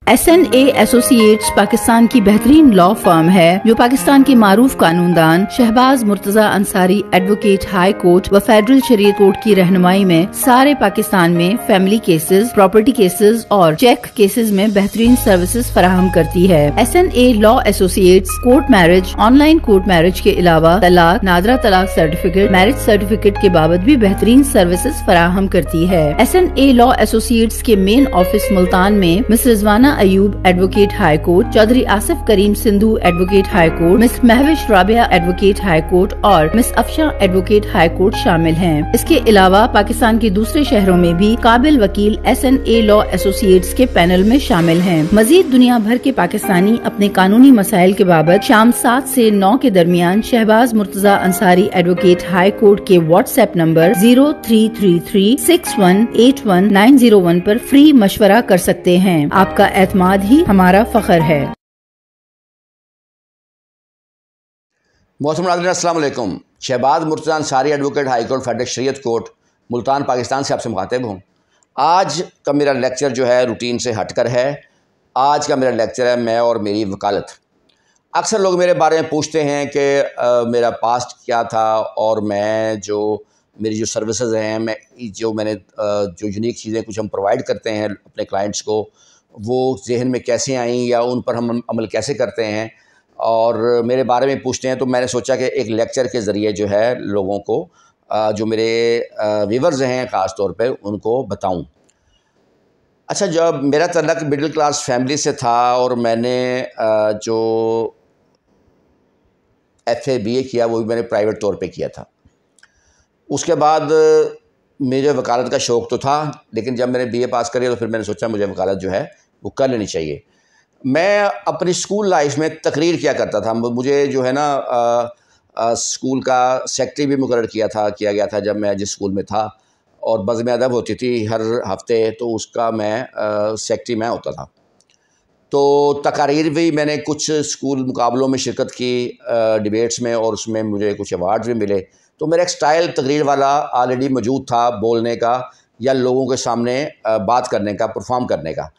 SNA associates Pakistan की बेहतरीन law firm है जो पाकिस्तान के मारूफ कानूनदान Shahbaz Murtaza Ansari advocate high court व फेडरल शरीयत कोर्ट की रहनुमाई में सारे पाकिस्तान में फैमिली केसेस, प्रॉपर्टी केसेस और चेक केसेस में बेहतरीन सर्विसेज फराहम करती है। SNA law associates court marriage, online court marriage के अलावा तलाक, नादरा तलाक सर्टिफिकेट, मैरिज सर्टिफिकेट के बाबत भी बेहतरीन सर्विसेज फराहम करती है। SNA लॉ एसोसिएट्स के मेन ऑफिस मुल्तान में miss Rizwana Ayub advocate high court, Chaudhry Asif Karim Sindhu advocate high court, miss Mahwish Rabia advocate high court और miss Afsha advocate high court शामिल हैं। इसके अलावा पाकिस्तान के दूसरे शहरों में भी काबिल वकील SNA लॉ एसोसिएट्स के पैनल में शामिल हैं। मजीद दुनिया भर के पाकिस्तानी अपने कानूनी मसाइल के बाबत शाम 7 से 9 के दरमियान Shahbaz Murtaza Ansari advocate high court के व्हाट्सएप नंबर 0333618191 पर फ्री मशवरा कर सकते हैं। आपका एतमाद ही हमारा फख्र है। मौसम नाज़रीन अस्सलाम वालेकुम। Shahbaz Murtaza Ansari advocate high court federal Shariat court Multan Pakistan से आपसे मुखातिब हूँ। आज का मेरा लेक्चर जो है रूटीन से हटकर है। आज का मेरा लेक्चर है मैं और मेरी वकालत। अक्सर लोग मेरे बारे में पूछते हैं कि मेरा पास्ट क्या था और मेरी जो सर्विसेज हैं, मैंने जो यूनिक चीज़ें कुछ हम प्रोवाइड करते हैं अपने क्लाइंट्स को, वो जहन में कैसे आई या उन पर हम अमल कैसे करते हैं और मेरे बारे में पूछते हैं। तो मैंने सोचा कि एक लेक्चर के ज़रिए जो है लोगों को, जो मेरे व्यूअर्स हैं ख़ास तौर पे, उनको बताऊं। अच्छा, जब मेरा तल्लुक़ मिडिल क्लास फैमिली से था और मैंने जो FA BA किया वो भी मैंने प्राइवेट तौर पे किया था। उसके बाद मुझे वकालत का शौक़ तो था, लेकिन जब मैंने BA पास करी तो फिर मैंने सोचा मुझे वकालत जो है वो कर लेनी चाहिए। मैं अपनी स्कूल लाइफ में तकरीर किया करता था। मुझे जो है ना स्कूल का सेक्रेटरी भी मुकर्रर किया गया था जब मैं जिस स्कूल में था, और बज़्म अदब होती थी हर हफ्ते, तो उसका मैं सेक्रेटरी मैं होता था। तो तकारीर भी मैंने कुछ स्कूल मुकाबलों में शिरकत की, डिबेट्स में, और उसमें मुझे कुछ अवार्ड्स भी मिले। तो मेरा एक स्टाइल तकरीर वाला ऑलरेडी मौजूद था, बोलने का या लोगों के सामने बात करने का, परफॉर्म करने का।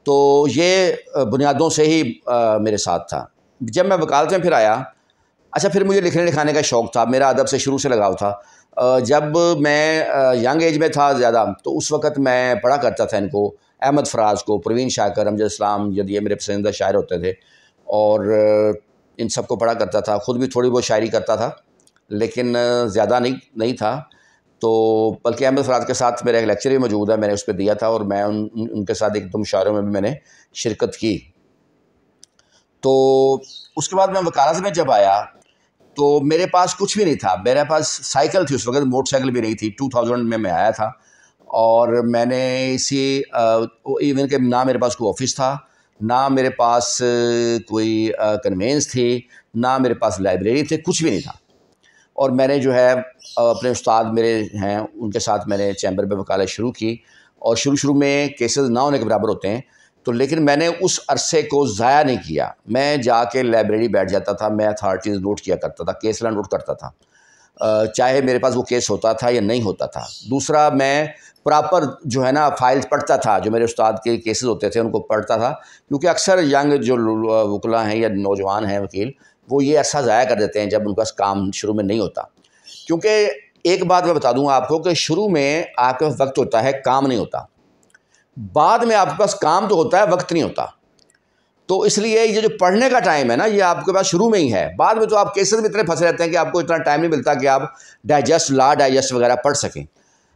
तो ये बुनियादों से ही मेरे साथ था। जब मैं वकालत में फिर आया, अच्छा, फिर मुझे लिखने लिखाने का शौक़ था, मेरा अदब से शुरू से लगाव था। जब मैं यंग एज में था ज़्यादा, तो उस वक़्त मैं पढ़ा करता था इनको, अहमद फराज को, परवीन शाकर, अमजद इस्लाम, जब ये मेरे पसंदीदा शायर होते थे, और इन सब को पढ़ा करता था। ख़ुद भी थोड़ी बहुत शायरी करता था, लेकिन ज़्यादा नहीं था। तो बल्कि अहमद फराज के साथ मेरा एक लेक्चर भी मौजूद है, मैंने उस पर दिया था, और मैं उनके साथ एक दो मुशावरों में भी मैंने शिरकत की। तो उसके बाद मैं वकालत में जब आया तो मेरे पास कुछ भी नहीं था। मेरे पास साइकिल थी, उस वक्त मोटरसाइकिल भी नहीं थी। 2000 में मैं आया था, और मैंने इवन के ना मेरे पास कोई ऑफिस था, ना मेरे पास कोई कन्वेंस थी, ना मेरे पास लाइब्रेरी थे, कुछ भी नहीं था। और मैंने जो है अपने उस्ताद मेरे हैं उनके साथ मैंने चैम्बर में वकालत शुरू की, और शुरू में केसेस ना होने के बराबर होते हैं, तो लेकिन मैंने उस अरसे को ज़ाया नहीं किया। मैं जाके लाइब्रेरी बैठ जाता था, मैं अथॉरिटीज़ नोट किया करता था, केस नोट करता था, चाहे मेरे पास वो केस होता था या नहीं होता था। दूसरा, मैं प्रॉपर जो है ना फाइल्स पढ़ता था, जो मेरे उस्ताद के केसेस होते थे उनको पढ़ता था, क्योंकि अक्सर यंग जो वकला हैं या नौजवान हैं वकील, वो ये अरसा ज़ाया कर देते हैं जब उनका काम शुरू में नहीं होता। क्योंकि एक बात मैं बता दूं आपको कि शुरू में आपके पास वक्त होता है, काम नहीं होता। बाद में आपके पास काम तो होता है, वक्त नहीं होता। तो इसलिए ये जो पढ़ने का टाइम है ना, ये आपके पास शुरू में ही है। बाद में तो आप केसेस में इतने फंसे रहते हैं कि आपको इतना टाइम नहीं मिलता कि आप लॉ डाइजेस्ट वगैरह पढ़ सकें।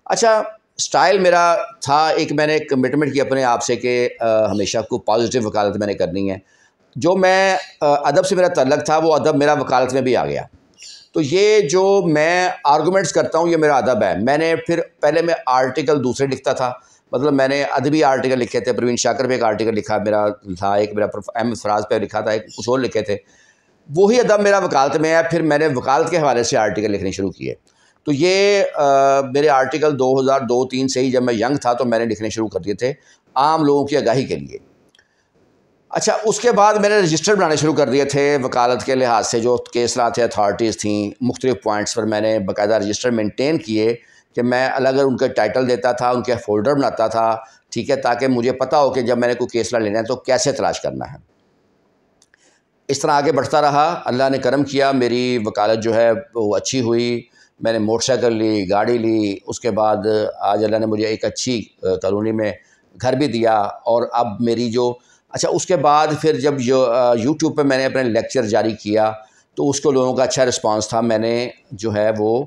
अच्छा, स्टाइल मेरा था, एक मैंने कमिटमेंट की अपने आप से कि हमेशा को पॉजिटिव वकालत मैंने करनी है। जो मैं अदब से मेरा तल्लुक़ था, वो अदब मेरा वकालत में भी आ गया। तो ये जो मैं आर्गूमेंट्स करता हूँ, ये मेरा अदब है। मैंने फिर पहले मैं आर्टिकल दूसरे लिखता था, मतलब मैंने अदबी आर्टिकल लिखे थे, परवीन शाकर पे एक आर्टिकल लिखा मेरा था, एक मेरा अहमद फराज पे लिखा था, एक कुछ और लिखे थे। वही अदब मेरा वकालत में है। फिर मैंने वकालत के हवाले से आर्टिकल लिखने शुरू किए। तो ये मेरे आर्टिकल 2002-03 से ही, जब मैं यंग था तो मैंने लिखने शुरू कर दिए थे आम लोगों की आगाही के लिए। अच्छा, उसके बाद मैंने रजिस्टर बनाने शुरू कर दिए थे वकालत के लिहाज से, जो केस लाते अथॉरिटीज़ थी मुख्तलिफ पॉइंट्स पर मैंने बाकायदा रजिस्टर मेंटेन किए कि मैं अलग अलग उनके टाइटल देता था, उनके फ़ोल्डर बनाता था, ٹھیک ہے، تاکہ مجھے پتہ ہو کہ جب میں نے کوئی کیس لینا ہے تو کیسے تلاش کرنا ہے۔ اس طرح آگے بڑھتا رہا، اللہ نے کرم کیا، میری وکالت جو ہے وہ اچھی ہوئی، میں نے موٹر سائیکل لی، گاڑی لی، اس کے بعد آج اللہ نے مجھے ایک اچھی کالونی میں گھر بھی دیا، اور اب میری جو اس کے بعد پھر جب یوٹیوب پہ میں نے اپنے لیکچر جاری کیا تو اس کو لوگوں کا اچھا رسپانس تھا۔ میں نے جو ہے وہ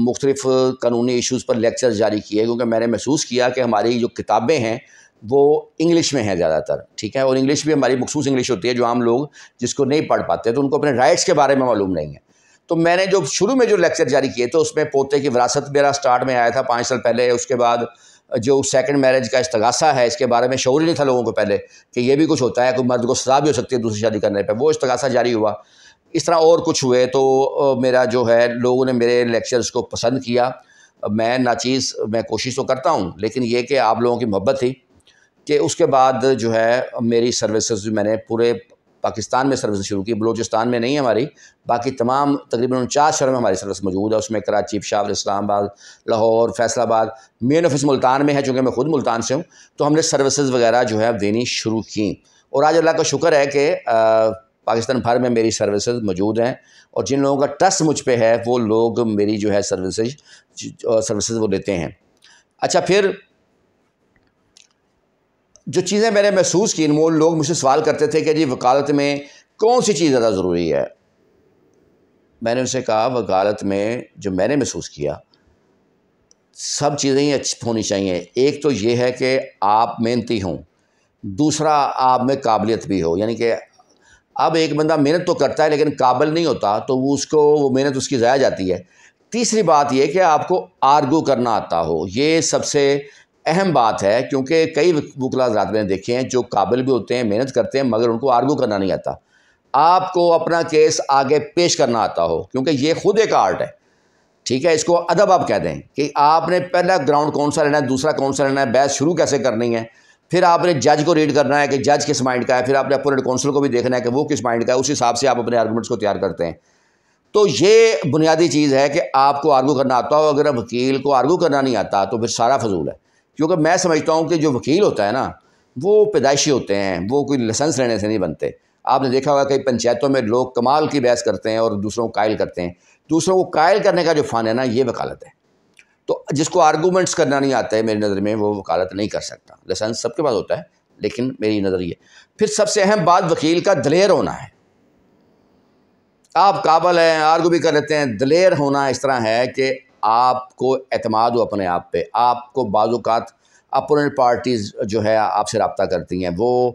مختلف قانونی ایشوز پر لیکچر جاری کیے، کیونکہ میں نے محسوس کیا کہ ہماری جو کتابیں ہیں وہ انگلش میں ہیں زیادہ تر، ٹھیک ہے، اور انگلش بھی ہماری مخصوص انگلش ہوتی ہے جو عام لوگ جس کو نہیں پڑھ پاتے تو ان کو اپنے رائٹس کے بارے میں معلوم نہیں ہے۔ تو میں نے جو شروع میں جو لیکچر جاری کیے تو اس میں پوتے کی وراثت میرا سٹارٹ میں آیا تھا 5 سال پہلے، اس کے بعد جو سیکنڈ میرج کا استغاثہ ہے اس کے بارے میں شعور ہی نہیں تھا لوگوں کو پہلے کہ یہ بھی کچھ ہوتا ہے، کوئی مرد کو سزا بھی ہو سکتی ہے دوسری شادی کرنے پہ، وہ استغاثہ جاری ہوا۔ اس طرح اور کچھ ہوئے تو میرا جو ہے لوگوں نے میرے لیکچرز کو پسند کیا۔ میں ناچیز میں کوشش تو کرتا ہوں، لیکن یہ کہ آپ لوگوں کی محبت تھی کہ اس کے بعد جو ہے میری سروسز میں نے پورے پاکستان میں سروس شروع کی، بلوچستان میں نہیں ہے ہماری، باقی تمام تقریباً 49 شہروں میں ہماری سروس موجود ہے، اس میں کراچی، پشاور، اسلام آباد، لاہور، فیصل آباد، مین آفس ملتان میں ہے، چونکہ میں خود ملتان سے ہوں، تو ہم نے سروسز وغیرہ جو ہے دینی شروع کیں، اور آج اللہ کا شکر ہے کہ پاکستان بھر میں میری سروسز موجود ہیں، اور جن لوگوں کا ٹرسٹ مجھ پہ ہے وہ لوگ میری جو ہے سروسز وہ لیتے ہیں۔ اچھا، پھر جو چیزیں میں نے محسوس کی، وہ لوگ مجھ سے سوال کرتے تھے کہ جی وکالت میں کون سی چیز زیادہ ضروری ہے؟ میں نے ان سے کہا وکالت میں جو میں نے محسوس کیا سب چیزیں ہی اچھی ہونی چاہیے۔ ایک تو یہ ہے کہ آپ محنتی ہوں، دوسرا آپ میں قابلیت بھی ہو، یعنی کہ اب ایک بندہ محنت تو کرتا ہے لیکن قابل نہیں ہوتا تو وہ محنت اس کی ضائع جاتی ہے۔ تیسری بات یہ کہ آپ کو آرگو کرنا آتا ہو، یہ سب سے اہم بات ہے، کیونکہ کئی وکلا حضرات میں نے دیکھے ہیں جو قابل بھی ہوتے ہیں، محنت کرتے ہیں، مگر ان کو آرگو کرنا نہیں آتا۔ آپ کو اپنا کیس آگے پیش کرنا آتا ہو، کیونکہ یہ خود ایک آرٹ ہے، ٹھیک ہے، اس کو ادب آپ کہہ دیں کہ آپ نے پہلا گراؤنڈ کون سا لینا ہے، دوسرا کون سا لینا ہے، بحث شروع کیسے کرنی ہے، پھر آپ نے جج کو ریڈ کرنا ہے کہ جج کس مائنڈ کا ہے، پھر آپ نے اپوزٹ کونسل کو بھی دیکھنا ہے کہ وہ کس مائنڈ کا ہے، اس حساب سے آپ اپنے آرگومنٹس کو تیار کرتے ہیں۔ تو یہ بنیادی چیز ہے کہ آپ کو آرگو کرنا آتا ہو۔ اگر وکیل کو آرگو کرنا نہیں آتا تو پھر سارا فضول ہے، کیونکہ میں سمجھتا ہوں کہ جو وکیل ہوتا ہے نا وہ پیدائشی ہوتے ہیں، وہ کوئی لائسنس لینے سے نہیں بنتے۔ آپ نے دیکھا ہوگا کئی پنچایتوں میں لوگ کمال کی بحث کرتے ہیں اور دوسروں کو قائل کرتے ہیں، دوسروں کو قائل کرنے کا جو فن ہے نا یہ وکالت ہے۔ تو جس کو آرگومنٹس کرنا نہیں آتا ہے میری نظر میں وہ وکالت نہیں کر سکتا۔ لائسنس سب کے پاس ہوتا ہے لیکن میری نظر یہ۔ پھر سب سے اہم بات وکیل کا دلیر ہونا ہے۔ آپ قابل ہیں، آرگو بھی کر لیتے ہیں، دلیر ہونا اس طرح ہے کہ آپ کو اعتماد ہو اپنے آپ پہ۔ آپ کو بعض اوقات اپوننٹ پارٹیز جو ہے آپ سے رابطہ کرتی ہیں، وہ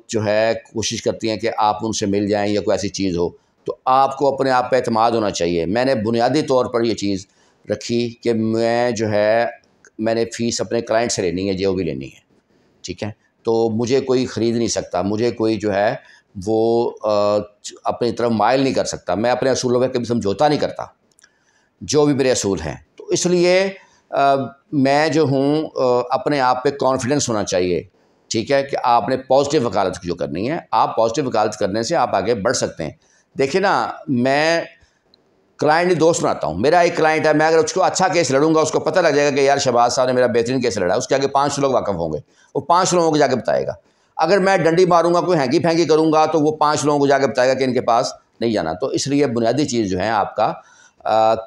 جو ہے کوشش کرتی ہیں کہ آپ ان سے مل جائیں یا کوئی ایسی چیز ہو، تو آپ کو اپنے آپ پہ اعتماد ہونا چاہیے۔ میں نے بنیادی طور پر یہ چیز رکھی کہ میں نے فیس اپنے کلائنٹ سے لینی ہے جو بھی لینی ہے، ٹھیک ہے، تو مجھے کوئی خرید نہیں سکتا، مجھے کوئی جو ہے وہ اپنی طرف مائل نہیں کر سکتا، میں اپنے اصولوں پہ کبھی سمجھوتا نہیں کرتا جو بھی میرے اصول ہیں۔ تو اس لیے میں جو ہوں اپنے آپ پہ کانفیڈنس ہونا چاہیے، ٹھیک ہے، کہ آپ نے پازیٹیو وکالت جو کرنی ہے، آپ پازیٹیو وکالت کرنے سے آپ آگے بڑھ سکتے ہیں۔ دیکھیں نا، میں کلائنٹ نہیں دوست بناتا ہوں۔ میرا ایک کلائنٹ ہے، میں اگر اس کو اچھا کیس لڑوں گا، اس کو پتہ لگ جائے گا کہ یار شہباز صاحب نے میرا بہترین کیس لڑا، اس کے آگے 5 لوگ واقف ہوں گے، وہ 5 لوگوں کو جا کے بتائے گا۔ اگر میں ڈنڈی ماروں گا، کوئی ہینگی پھینگی کروں گا تو وہ 5 لوگوں کو جا کے بتائے گا کہ ان کے پاس نہیں جانا۔ تو اس لیے بنیادی چیز جو ہے آپ کا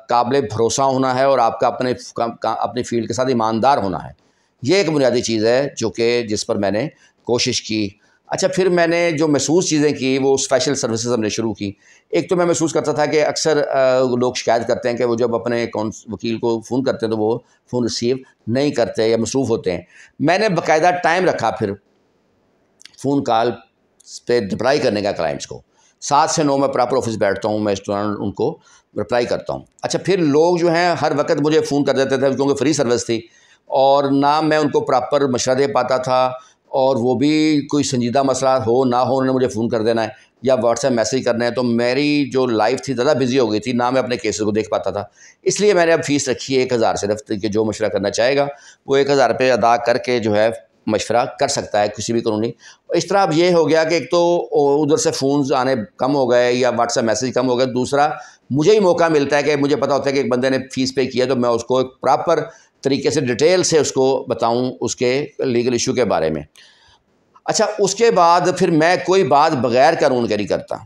قابل بھروسہ ہونا ہے اور آپ کا اپنی فیلڈ کے ساتھ ایماندار ہونا ہے۔ یہ ایک بنیادی چیز ہے جس پر میں نے کوشش کی۔ اچھا، پھر میں نے جو محسوس چیزیں کی وہ اسپیشل سروسز ہم نے شروع کی۔ ایک تو میں محسوس کرتا تھا کہ اکثر لوگ شکایت کرتے ہیں کہ وہ جب اپنے وکیل کو فون کرتے ہیں تو وہ فون ریسیو نہیں کرتے یا مصروف ہوتے ہیں۔ میں نے باقاعدہ ٹائم رکھا پھر فون کال پہ رپلائی کرنے کا کلائنٹس کو، 7 سے 9 میں پراپر آفس بیٹھتا ہوں، میں اس دوران ان کو رپلائی کرتا ہوں۔ اچھا، پھر لوگ جو ہیں ہر وقت مجھے فون کر دیتے تھے کیونکہ فری سروس تھی، اور نہ میں ان کو پراپر مشورہ دے پاتا تھا، اور وہ بھی کوئی سنجیدہ مسئلہ ہو نہ ہو انہوں نے مجھے فون کر دینا ہے یا واٹس ایپ میسیج کرنا ہے، تو میری جو لائف تھی زیادہ بزی ہو گئی تھی، نہ میں اپنے کیسز کو دیکھ پاتا تھا۔ اس لیے میں نے اب فیس رکھی ہے 1000 صرف، کہ جو مشورہ کرنا چاہے گا وہ 1000 روپے ادا کر کے جو ہے مشورہ کر سکتا ہے کسی بھی قانونی۔ اس طرح اب یہ ہو گیا کہ ایک تو ادھر سے فونز آنے کم ہو گئے یا واٹس ایپ میسیج کم ہو گئے، دوسرا مجھے ہی موقع ملتا ہے کہ مجھے پتہ ہوتا ہے کہ ایک بندے نے فیس پے کیا تو میں اس کو ایک پراپر तरीके से डिटेल से उसको बताऊं उसके लीगल इशू के बारे में। अच्छा, उसके बाद फिर मैं कोई बात बग़ैर कानून के नहीं करता,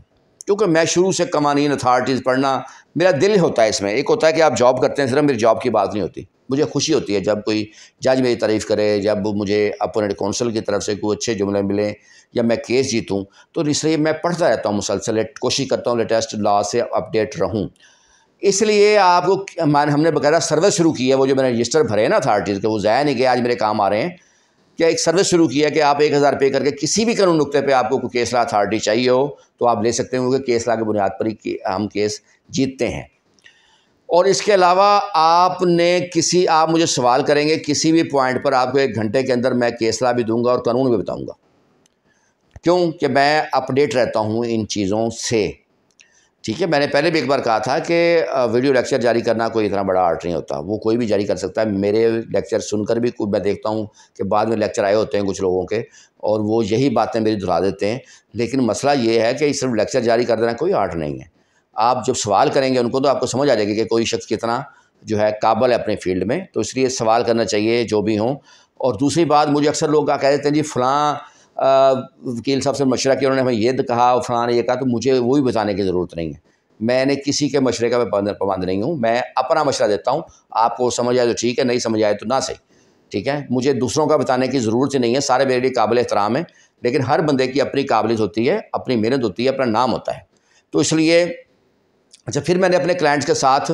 क्योंकि मैं शुरू से कवानीन अथॉरिटीज़ पढ़ना मेरा दिल होता है इसमें। एक होता है कि आप जॉब करते हैं, सिर्फ मेरी जॉब की बात नहीं होती, मुझे खुशी होती है जब कोई जज मेरी तारीफ़ करे, जब मुझे अपोनेंट काउंसिल की तरफ से कोई अच्छे जुमले मिलें या मैं केस जीतूँ, तो इसलिए मैं पढ़ता रहता हूँ मुसलसल, कोशिश करता हूँ लेटेस्ट लॉ से अपडेट रहूँ। इसलिए आपको हमने बाकायदा सर्विस शुरू की है, वो जो मैंने रजिस्टर भरे हैं ना अथॉरिटीज़ के, वो ज़ाया नहीं गया, आज मेरे काम आ रहे हैं। क्या एक सर्विस शुरू किया कि आप 1000 पे करके किसी भी कानून नुक्ते पे आपको कोई केस लॉ अथॉरिटी चाहिए हो तो आप ले सकते हैं, क्योंकि केस लॉ की बुनियाद पर ही हम केस जीतते हैं। और इसके अलावा आप मुझे सवाल करेंगे किसी भी पॉइंट पर, आपको 1 घंटे के अंदर मैं केस लॉ भी दूंगा और कानून भी बताऊंगा, क्योंकि मैं अपडेट रहता हूँ इन चीज़ों से। ठीक है, मैंने पहले भी एक बार कहा था कि वीडियो लेक्चर जारी करना कोई इतना बड़ा आर्ट नहीं होता, वो कोई भी जारी कर सकता है। मेरे लेक्चर सुनकर भी मैं देखता हूँ कि बाद में लेक्चर आए होते हैं कुछ लोगों के, और वो यही बातें मेरी दोहरा देते हैं। लेकिन मसला ये है कि सिर्फ लेक्चर जारी कर देना कोई आर्ट नहीं है। आप जब सवाल करेंगे उनको तो आपको समझ आ जाएगी कि कोई शख्स कितना जो है काबिल है अपने फील्ड में, तो इसलिए सवाल करना चाहिए जो भी हों। और दूसरी बात, मुझे अक्सर लोग कह देते हैं जी फ़लाँ वकील साहब से मशवरा किया, उन्होंने हमें ये कहा और फ़लाँ ने ये कहा, तो मुझे वो भी बताने की ज़रूरत नहीं है। मैंने किसी के मशवरे का पाबंद नहीं हूँ, मैं अपना मशवरा देता हूँ। आपको समझ आए तो ठीक है, नहीं समझ आए तो ना सही। ठीक है, मुझे दूसरों का बताने की ज़रूरत ही नहीं है, सारे मेरे लिए काबिल एहतराम है, लेकिन हर बंदे की अपनी काबिलियत होती है, अपनी मेहनत होती है, अपना नाम होता है। तो इसलिए अच्छा, फिर मैंने अपने क्लाइंट्स के साथ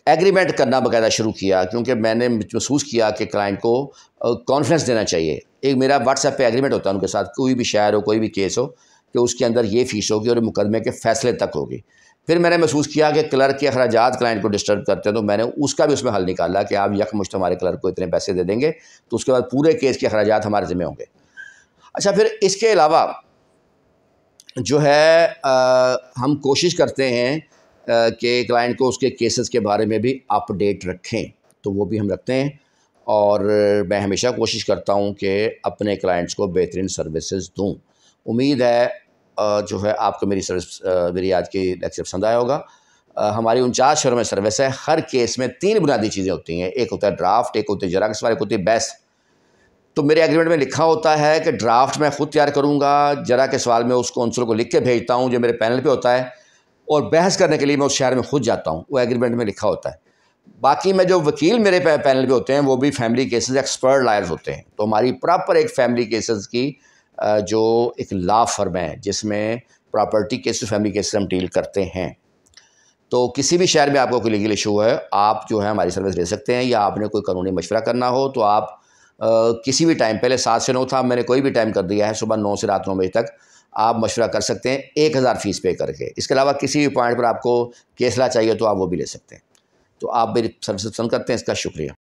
एग्रीमेंट करना बाकायदा शुरू किया, क्योंकि मैंने महसूस किया कि क्लाइंट को कॉन्फिडेंस देना चाहिए। एक मेरा व्हाट्सएप पे एग्रीमेंट होता है उनके साथ, कोई भी शायर हो, कोई भी केस हो, कि उसके अंदर ये फ़ीस होगी और मुकदमे के फ़ैसले तक होगी। फिर मैंने महसूस किया कि क्लर्क के अखराजात क्लाइंट को डिस्टर्ब करते हैं, तो मैंने उसका भी उसमें हल निकाला कि आप यकमुश्त हमारे क्लर्क को इतने पैसे दे देंगे, तो उसके बाद पूरे केस के अखराजात हमारे ज़िम्मे होंगे। अच्छा, फिर इसके अलावा जो है हम कोशिश करते हैं कि क्लाइंट को उसके केसेस के बारे में भी अपडेट रखें, तो वो भी हम रखते हैं। और मैं हमेशा कोशिश करता हूँ कि अपने क्लाइंट्स को बेहतरीन सर्विसेज दूँ। उम्मीद है जो है आपको मेरी आज की लेक्चर पसंद आया होगा। हमारी 49 शहरों में सर्विस है। हर केस में 3 बुनियादी चीज़ें होती हैं, एक होता है ड्राफ्ट, एक होती है जरा के सवाल, एक होती है बहस। तो मेरे एग्रीमेंट में लिखा होता है कि ड्राफ्ट मैं खुद तैयार करूँगा, जरा के सवाल में उस कौंसल को लिख के भेजता हूँ जो मेरे पैनल पे होता है, और बहस करने के लिए मैं उस शहर में खुद जाता हूँ, वो एग्रीमेंट में लिखा होता है। बाकी में जो वकील मेरे पैनल पे होते हैं वो भी फैमिली केसेस एक्सपर्ट लायर्स होते हैं। तो हमारी प्रॉपर एक फैमिली केसेस की जो एक लॉ फर्म है जिसमें प्रॉपर्टी केसेस, फैमिली केसेस हम डील करते हैं। तो किसी भी शहर में आपको कोई लीगल इशू है, आप जो है हमारी सर्विस ले सकते हैं, या आपने कोई कानूनी मशवरा करना हो तो आप किसी भी टाइम, पहले 7 से 9 था, मैंने कोई भी टाइम कर दिया है, सुबह 9 से रात 9 बजे तक आप मशवरा कर सकते हैं 1000 फ़ीस पे करके। इसके अलावा किसी भी पॉइंट पर आपको केस लॉ चाहिए तो आप वो भी ले सकते हैं। तो आप मेरी सर्विस पसंद करते हैं, इसका शुक्रिया।